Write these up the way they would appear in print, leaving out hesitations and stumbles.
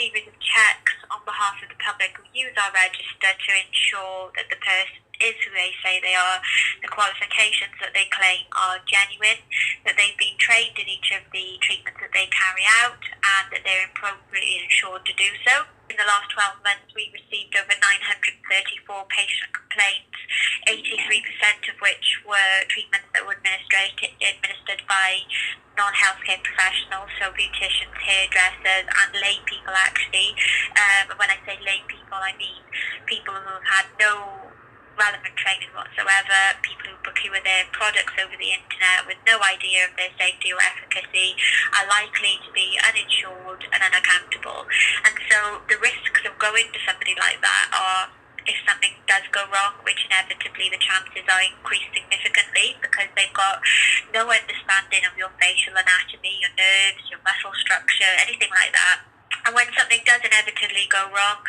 series of checks on behalf of the public who use our register to ensure that the person is who they say they are, the qualifications that they claim are genuine, that they've been trained in each of the treatments that they carry out, and that they're appropriately insured to do so. In the last 12 months, we received over 934 patient complaints, 83% of which were treatments that were administered by non-healthcare professionals, so beauticians, hairdressers, and lay people actually. When I say lay people, I mean people who have had no relevant training whatsoever, people who procure their products over the internet with no idea of their safety or efficacy, are likely to be uninsured and unaccountable. And so the risks of going to somebody like that are, if something does go wrong, which inevitably the chances are increased significantly because they've got no understanding of your facial anatomy, your nerves, your muscle structure, anything like that. And when something does inevitably go wrong,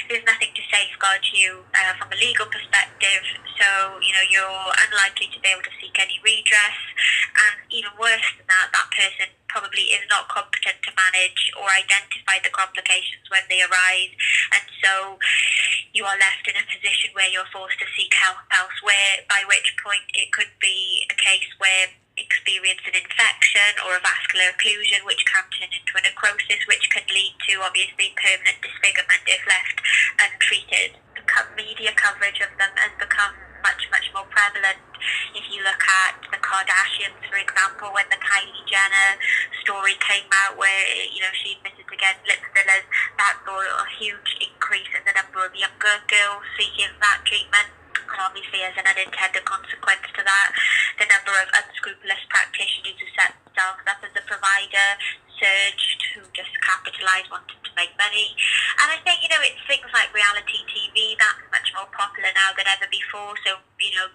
there's nothing to safeguard you from a legal perspective. So, you're unlikely to be able to seek any redress. And even worse than that, that person probably is not competent to manage or identify the complications when they arise. And so you are left in a position where you're forced to seek help elsewhere, by which point it could be a case where experience an infection or a vascular occlusion, which can turn into a necrosis, which can lead to obviously permanent disfigurement if left untreated. The media coverage of them has become much more prevalent. If you look at the Kardashians, for example, when the Kylie Jenner story came out where she admitted to getting lip fillers, that saw a huge increase in the number of younger girls seeking that treatment. And obviously, as an unintended consequence to that, the number of unscrupulous practitioners who set themselves up as a provider surged, who just capitalise, wanting to make money. And I think, it's things like reality TV, that's much more popular now than ever before. So,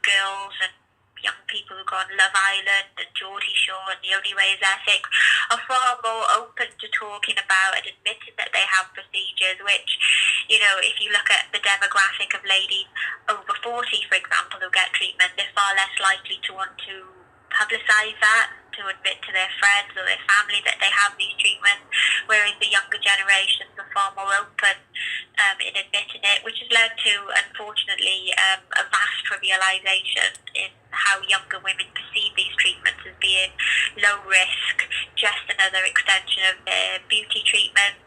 girls and young people who go on Love Island and Geordie Shore and The Only Way is Essex are far more open to talking about and admitting that they have procedures, which, if you look at the demographic of ladies over 40, for example, who get treatment, they're far less likely to want to publicise that, to admit to their friends or their family that they have these treatments, whereas the younger generations are far more open in admitting it, which has led to, unfortunately, a vast trivialisation in how younger women perceive these treatments as being low risk, just another extension of their beauty treatments.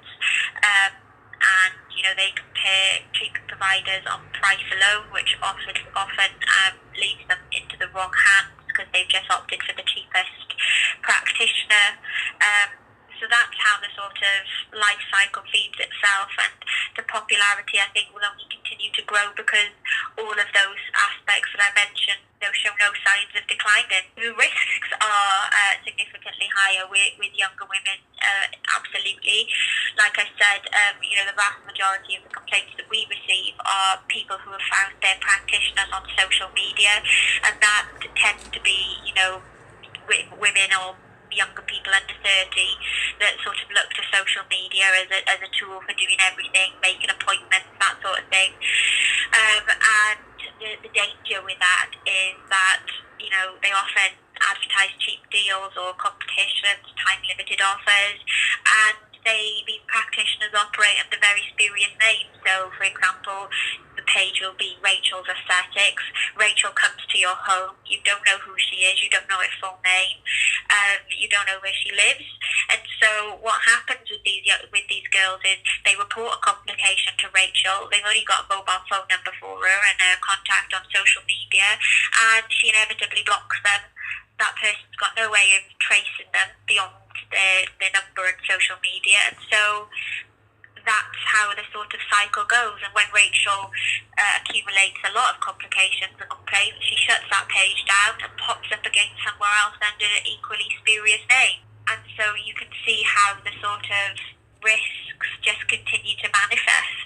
And they compare treatment providers on price alone, which often leads them into the wrong hands because they've just opted for the cheapest practitioner. So that's how the sort of life cycle feeds itself, and the popularity, I think, will only continue to grow because all of those aspects that I mentioned show no signs of declining. The risks are significantly higher with younger women, absolutely. Like I said, the vast majority of the complaints that we receive are people who have found their practitioners on social media, and that tends to be, women or younger people under 30 that sort of look to social media as a tool for doing everything, making appointments, that sort of thing. And the danger with that is that, they often advertise cheap deals or competitions, time-limited offers, and these practitioners operate under very spurious names. So, for example, the page will be Rachel's Aesthetics. Rachel comes to your home. You don't know who she is. You don't know her full name. You don't know where she lives. And so what happens with these girls is they report a complication to Rachel. They've only got a mobile phone number for her and her contact on social media, and she inevitably blocks them. That person's got no way of tracing them beyond their number and social media, and so that's how the sort of cycle goes. And when Rachel accumulates a lot of complications and complaints, she shuts that page down and pops up again somewhere else under an equally spurious name. And so you can see how the sort of risks just continue to manifest.